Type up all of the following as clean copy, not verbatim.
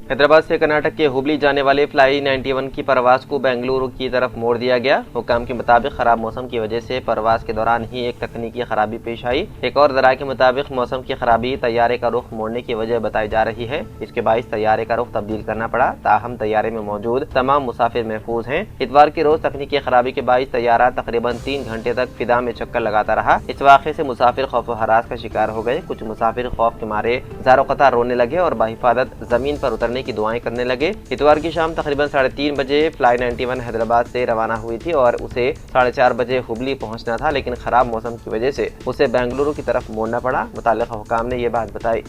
हैदराबाद से कर्नाटक के हुबली जाने वाले फ्लाई 91 की परवाज को बेंगलुरु की तरफ मोड़ दिया गया। हुकाम के मुताबिक खराब मौसम की वजह से परवाज के दौरान ही एक तकनीकी खराबी पेश आई। एक और जराये के मुताबिक मौसम की खराबी तैयारे का रुख मोड़ने की वजह बताई जा रही है। इसके बाइस तैयारे का रुख तब्दील करना पड़ा। ताहम तैयारे में मौजूद तमाम मुसाफिर महफूज हैं। इतवार के रोज तकनीकी खराबी के बाइस तैयारा तकरीबन 3 घंटे तक फिजा में चक्कर लगाता रहा। इस वाक़े से मुसाफिर खौफ व हरास का शिकार हो गए। कुछ मुसाफिर खौफ के मारे ज़ारो कतार रोने लगे और बाहिफाजत जमीन पर उतरने की दुआएं करने लगे। इतवार की शाम तकरीबन 3:30 बजे फ्लाई 91 हैदराबाद से रवाना हुई थी और उसे 4:30 बजे हुबली पहुंचना था, लेकिन खराब मौसम की वजह से उसे बेंगलुरु की तरफ मोड़ना पड़ा। मुताल्लिक़ा हुकाम ने यह बात बताई।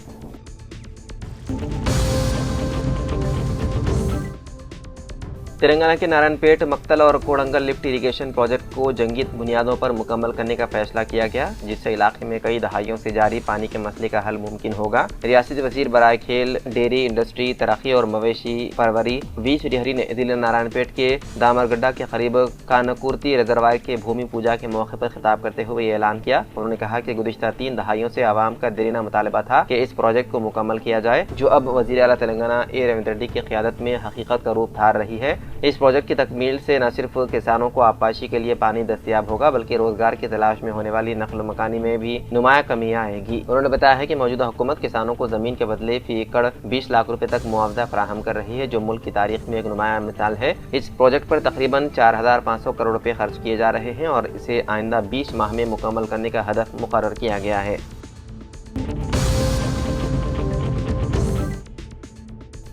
तेलंगाना के नारायणपेट, मक्तल और कोडंगल लिफ्ट इरिगेशन प्रोजेक्ट को जंगी बुनियादों पर मुकम्मल करने का फैसला किया गया, जिससे इलाके में कई दहाइयों से जारी पानी के मसले का हल मुमकिन होगा। रियासती वजीर बराए खेल, डेयरी इंडस्ट्री, तरक्की और मवेशी परवरी वी श्रीहरी ने जिले नारायणपेट के दामरगड्ढा के करीब कानकुर्ती रिजर्वायर के भूमि पूजा के मौके पर खिताब करते हुए ये ऐलान किया। उन्होंने कहा कि गुज़िश्ता 3 दहाइयों से आवाम का देरीना मुतालबा था कि इस प्रोजेक्ट को मुकम्मल किया जाए, जो अब वज़ीर आला तेलंगाना ए रेवंत रेड्डी की क़यादत में हकीकत का रूप धार रही है। इस प्रोजेक्ट की तकमील से न सिर्फ किसानों को आबपाशी के लिए पानी दस्तयाब होगा, बल्कि रोजगार की तलाश में होने वाली नकल मकानी में भी नुमाया कमी आएगी। उन्होंने बताया है कि मौजूदा हुकूमत किसानों को जमीन के बदले फी एकड़ 20 लाख रुपए तक मुआवजा फराहम कर रही है, जो मुल्क की तारीख में एक नुमाया मिसाल है। इस प्रोजेक्ट पर तकरीबन 4500 करोड़ रुपए खर्च किए जा रहे हैं और इसे आइंदा 20 माह में मुकम्मल करने का हदफ मुकर्रर किया गया है।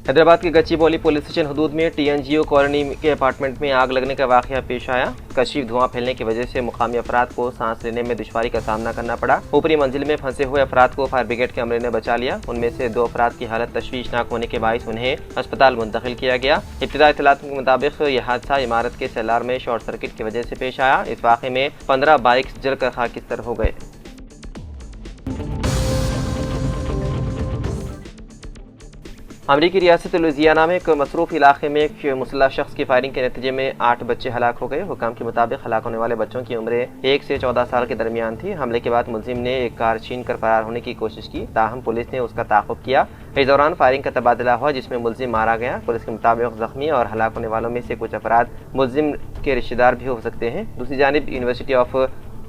हैदराबाद के गच्चीबौली पुलिस स्टेशन हदूद में TNGO कॉलोनी के अपार्टमेंट में आग लगने का वाक़या पेश आया। कशीफ धुआं फैलने की वजह से मुकामी अफराद को सांस लेने में दुश्वारी का सामना करना पड़ा। ऊपरी मंजिल में फंसे हुए अफराद को फायर ब्रिगेड के अमले ने बचा लिया। उनमें से 2 अफराद की हालत तशवीशनाक होने के बायस उन्हें अस्पताल मुंतकिल किया गया। इब्तिदाई इत्तलात के मुताबिक यह हादसा इमारत के सेलार में शॉर्ट सर्किट की वजह से पेश आया। इस वाक़े में 15 बाइक्स जलकर खाकिस्तर हो गए। अमरीकी रियासत लुजियाना में एक मसरूफ इलाके में एक मुसल्लह शख्स की फायरिंग के नतीजे में 8 बच्चे हलाक हो गए। हुकाम के मुताबिक हलाक होने वाले बच्चों की उम्र 1 से 14 साल के दरमियान थी। हमले के बाद मुलजिम ने एक कार छीन कर फरार होने की कोशिश की, ताहम पुलिस ने उसका ताक़ुब किया। इस दौरान फायरिंग का तबादला हुआ, जिसमें मुलजिम मारा गया। पुलिस के मुताबिक जख्मी और हलाक होने वालों में से कुछ अफराद मुलजिम के रिश्तेदार भी हो सकते हैं। दूसरी जानिब यूनिवर्सिटी ऑफ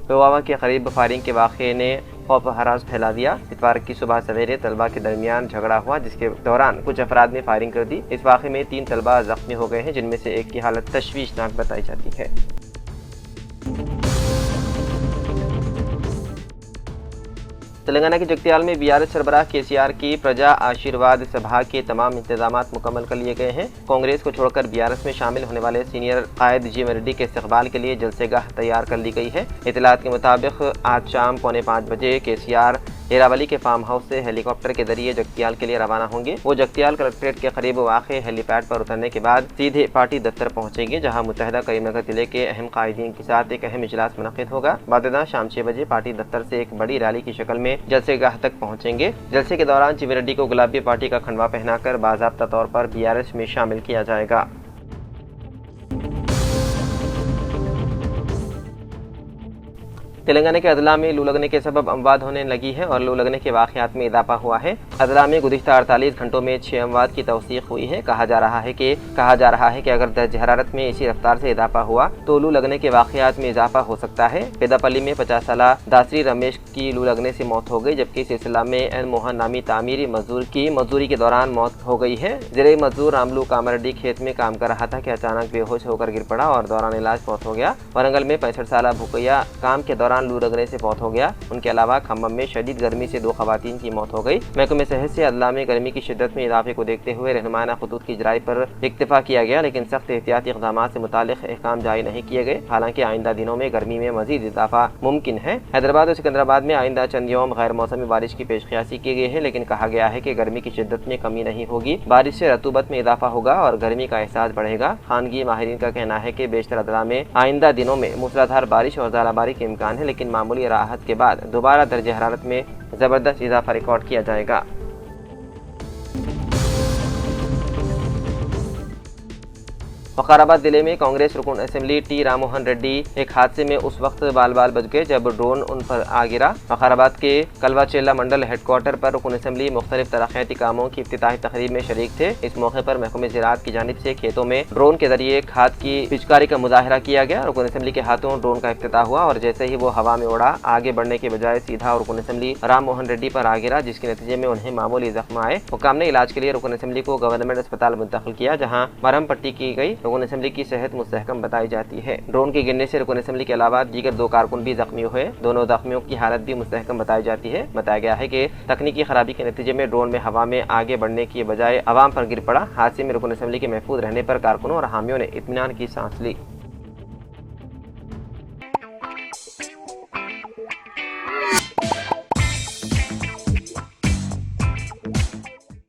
पुलवामा के करीब फायरिंग के वाक़े ने खौफ हरास फैला दिया। इतवार की सुबह सवेरे तलबा के दरमियान झगड़ा हुआ, जिसके दौरान कुछ अफराद ने फायरिंग कर दी। इस वाक़े में 3 तलबा जख्मी हो गए हैं, जिनमें से एक की हालत तशवीशनाक बताई जाती है। तेलंगाना के जगत्याल में BRS सरबराह KCR की प्रजा आशीर्वाद सभा के तमाम इंतजामात मुकम्मल कर लिए गए हैं। कांग्रेस को छोड़कर BRS में शामिल होने वाले सीनियर कायद GM रेड्डी के इस्तकबाल के लिए जलसेगाह तैयार कर ली गई है। इत्तलात के मुताबिक आज शाम 4:45 बजे KCR एरावली के फार्म हाउस से हेलीकॉप्टर के जरिए जगत्याल के लिए रवाना होंगे। वो जगत्याल कलेक्ट्रेट के करीब वाक़े हेलीपैड पर उतरने के बाद सीधे पार्टी दफ्तर पहुंचेंगे, जहां मुत्तहदा करीमनगर जिले के अहम कायदीन के साथ एक अहम इजलास मुनक़िद होगा। बाद शाम 6 बजे पार्टी दफ्तर से एक बड़ी रैली की शक्ल में जलसेगाह तक पहुंचेंगे। जलसे के दौरान GM रेड्डी को गुलाबी पार्टी का खंडवा पहनाकर बाज़ाब्ता तौर पर BRS में शामिल किया जाएगा। तेलंगाना के अदला में लू लगने के सबब अमवात होने लगी है और लू लगने के वाक़यात में इजाफा हुआ है। अदला में गुज़िश्ता 48 घंटों में 6 अमवात की तौसीक़ हुई है। कहा जा रहा है कि अगर दर्ज हरारत में इसी रफ्तार से इजाफा हुआ तो लू लगने के वाक़यात में इजाफा हो सकता है। पेदापल्ली में 50 साल दासरी रमेश की लू लगने से मौत हो गई, जबकि सिलसिला में एन मोहन नामी तामीरी मजदूर की मजदूरी के दौरान मौत हो गई है। ज़िले मजदूर रामलू कामरडी खेत में काम कर रहा था कि अचानक बेहोश होकर गिर पड़ा और दौरान इलाज मौत हो गया। वरंगल में 65 साल भूकैया काम के दौरान लू लगने से मौत हो गया। उनके अलावा खम्मम में शदीद गर्मी से 2 खवातीन की मौत हो गई। महकमे सेहत से अदला में गर्मी की शिद्दत में इजाफे को देखते हुए रहनुमाना खतूत की इजराई पर इक्तफा किया गया, लेकिन सख्त एहतियाती इक़दाम से मुतालिक अहकाम जारी नहीं किए गए। हालांकि आइंदा दिनों में गर्मी में मजीद इजाफा मुमकिन है। हैदराबाद और सिकंदराबाद में आइंदा चंद यौम गैर मौसमी बारिश की पेशकयासी की गई है, लेकिन कहा गया है कि गर्मी की शिद्दत में कमी नहीं होगी। बारिश से रतूबत में इजाफा होगा और गर्मी का एहसास बढ़ेगा। खानगी माहिरीन का कहना है कि बेशतर अदला में आइंदा दिनों में मूसलाधार बारिश और ज़ालाबारी के इम्कान है, लेकिन मामूली राहत के बाद दोबारा दर्जे हरारत में जबरदस्त इजाफा रिकॉर्ड किया जाएगा। वकाराबाद जिले में कांग्रेस रुकन असेंबली टी राममोहन रेड्डी एक हादसे में उस वक्त बाल बाल बच गए जब ड्रोन उन पर आ गिरा। वकाराबाद के कलवाचेला मंडल हेडक्वार्टर पर रुकन असेंबली मुख्तलिफ तरक्याती कामों की इफ्तिताही तकरीब में शरीक थे। इस मौके पर महकमे ज़राअत की जानिब से खेतों में ड्रोन के जरिए खाद की पिचकारी का मुजाहरा किया गया। रुकन असेंबली के हाथों ड्रोन का इफ्तिताह हुआ और जैसे ही वो हवा में उड़ा आगे बढ़ने के बजाय सीधा रुकन असेंबली राममोहन रेड्डी पर आ गिरा, जिसके नतीजे में उन्हें मामूली जख्म आए। हुकाम ने इलाज के लिए रुकन असेंबली को गवर्नमेंट अस्पताल मुंतकिल किया, जहाँ मरहम पट्टी की गई। रुकन असेंबली की सेहत मुस्तहकम बताई जाती है। ड्रोन के गिरने से रुकन असेंबली के अलावा दीगर 2 कारकुन भी जख्मी हुए। दोनों जख्मियों की हालत भी मुस्तहकम बताई जाती है। बताया गया है कि तकनीकी खराबी के नतीजे में ड्रोन में हवा में आगे बढ़ने की बजाय अवाम पर गिर पड़ा। हादसे में रुकन असेंबली के महफूज रहने पर कारकुनों और हामियों ने इत्मीनान की सांस ली।